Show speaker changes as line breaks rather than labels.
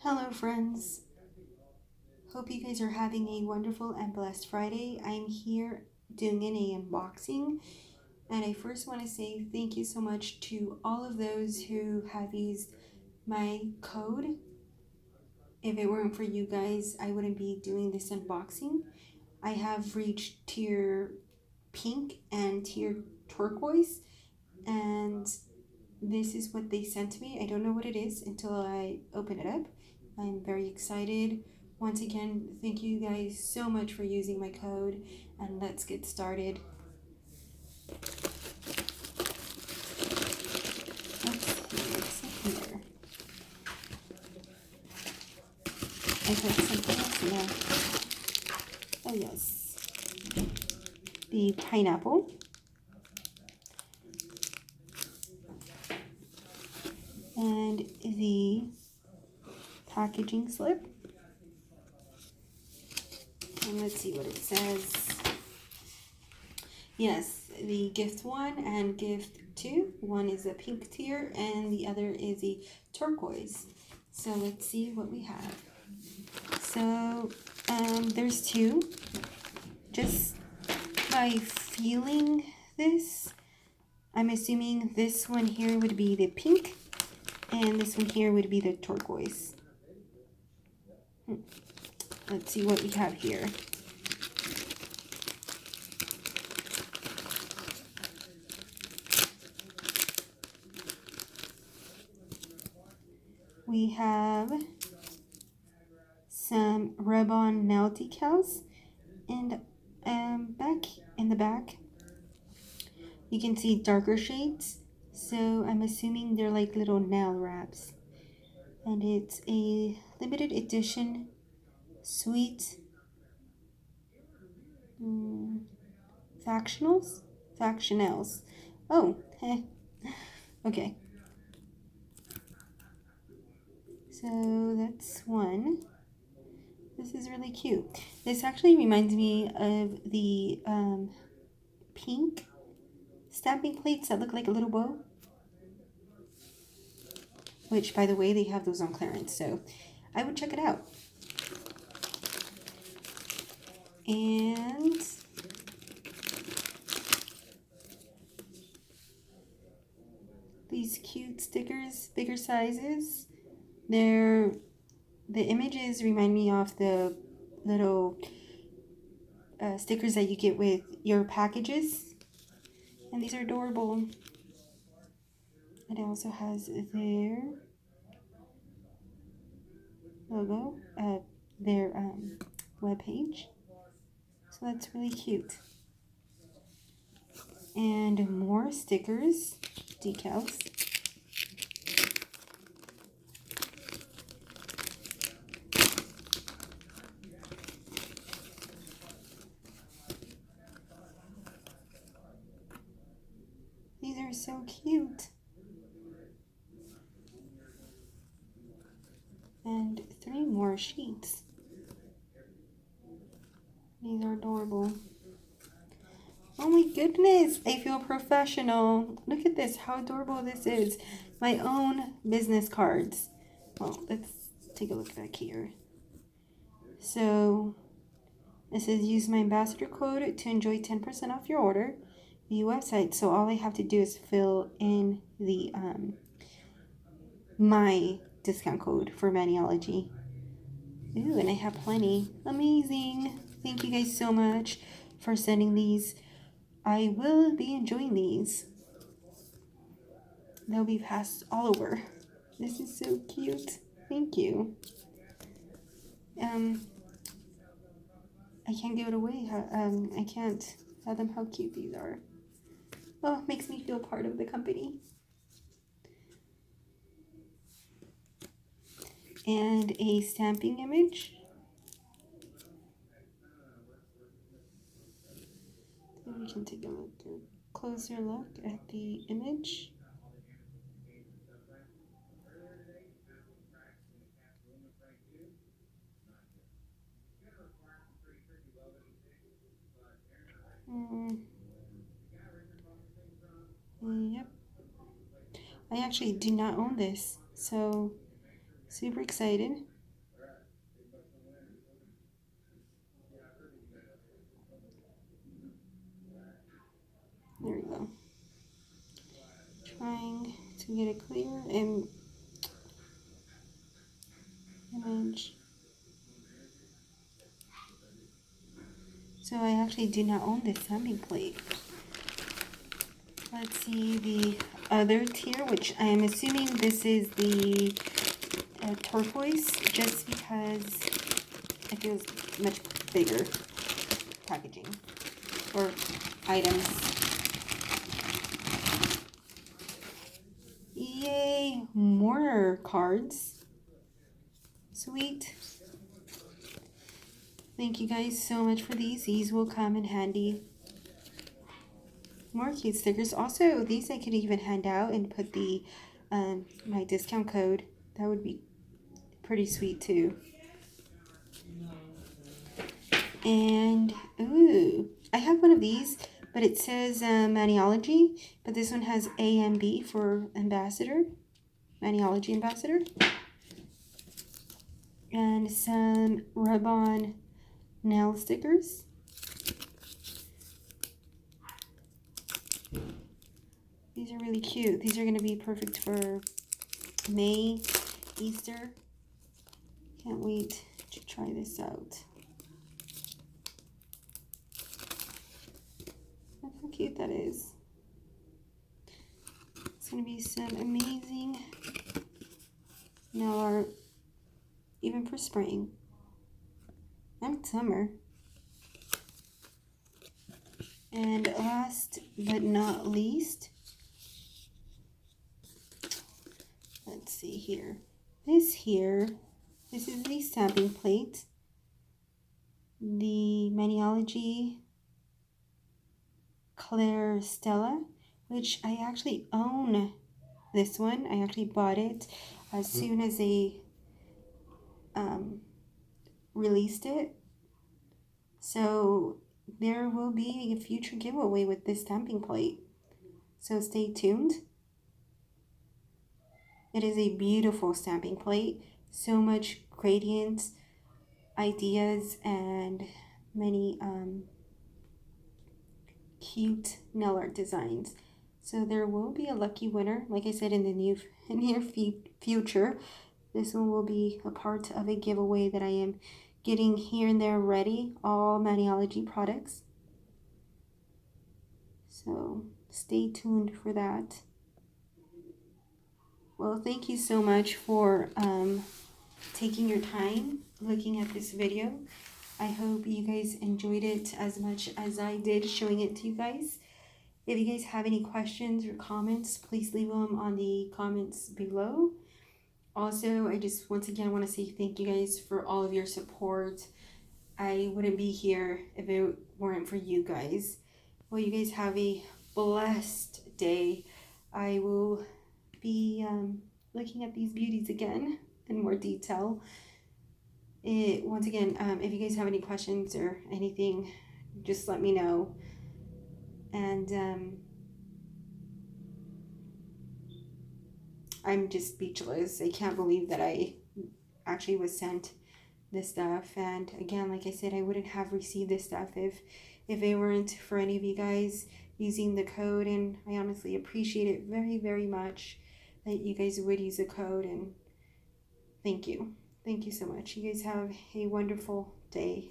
Hello, friends. Hope you guys are having a wonderful and blessed Friday. I'm here doing an unboxing, and I first want to say thank you so much to all of those who have used my code. If it weren't for you guys, I wouldn't be doing this unboxing. I have reached tier pink and tier turquoise, and this is what they sent me. I don't know what it is until I open it up. I'm very excited. Once again, thank you guys so much for using my code, and let's get started. Let's see what's in here. I put something else in there. Oh yes, the pineapple, and the packaging slip. And let's see what it says. Yes, the gift one and gift two. One is a pink tier and the other is a turquoise. So let's see what we have. So there's two. Just by feeling this, I'm assuming this one here would be the pink and this one here would be the turquoise. Let's see what we have here. We have some rub-on nail decals, and back in the back you can see darker shades, so I'm assuming they're like little nail wraps, and it's a limited edition sweet factionals. Oh, okay, so that's one. This is really cute. This actually reminds me of the pink stamping plates that look like a little bow, which, by the way, they have those on clearance, so I would check it out. And these cute stickers, bigger sizes. The images remind me of the little stickers that you get with your packages, and these are adorable. It also has their logo, their webpage, so that's really cute. And more stickers, decals. These are so cute. And three more sheets. These are adorable. Oh my goodness, I feel professional. Look at this, how adorable this is. My own business cards. Well, let's take a look back here. So, it says use my ambassador code to enjoy 10% off your order. The website, so all I have to do is fill in the my discount code for Maniology. Ooh, and I have plenty. Amazing. Thank you guys so much for sending these. I will be enjoying these. They'll be passed all over. This is so cute. Thank you. I can't give it away. I can't fathom how cute these are. Oh, it makes me feel part of the company. And a stamping image. So we can take a closer look at the image. Yep. I actually do not own this, so Super excited. There we go. Trying to get a clear image. So I actually do not own this stamping plate. Let's see the other tier, which I am assuming this is the turquoise, just because it feels much bigger packaging or items. Yay, more cards. Sweet. Thank you guys so much for these. These will come in handy. More cute stickers. Also, these I could even hand out and put the my discount code. That would be pretty sweet too. And ooh, I have one of these, but it says Maniology, but this one has A and B for ambassador, Maniology ambassador, and some rub-on nail stickers. These are really cute. These are going to be perfect for May, Easter. Can't wait to try this out. Look how cute that is. It's going to be some amazing nail art, even for spring and summer. And last but not least, let's see here. This is the stamping plate. The Maniology Claire Stella, which I actually own this one. I actually bought it as soon as they released it. So there will be a future giveaway with this stamping plate. So stay tuned. It is a beautiful stamping plate. So much gradient ideas and many cute nail art designs. So there will be a lucky winner, like I said, in the near future. This one will be a part of a giveaway that I am getting here and there ready, all Maniology products. So stay tuned for that. Well, thank you so much for taking your time looking at this video. I hope you guys enjoyed it as much as I did showing it to you guys. If you guys have any questions or comments, please leave them on the comments below. Also, I just once again want to say thank you guys for all of your support. I wouldn't be here if it weren't for you guys. Well, you guys have a blessed day. I will be looking at these beauties again in more detail. Once again, if you guys have any questions or anything, just let me know. And I'm just speechless. I can't believe that I actually was sent this stuff. And again, like I said, I wouldn't have received this stuff if it weren't for any of you guys using the code. And I honestly appreciate it very, very much that you guys would use the code. And thank you so much. You guys have a wonderful day.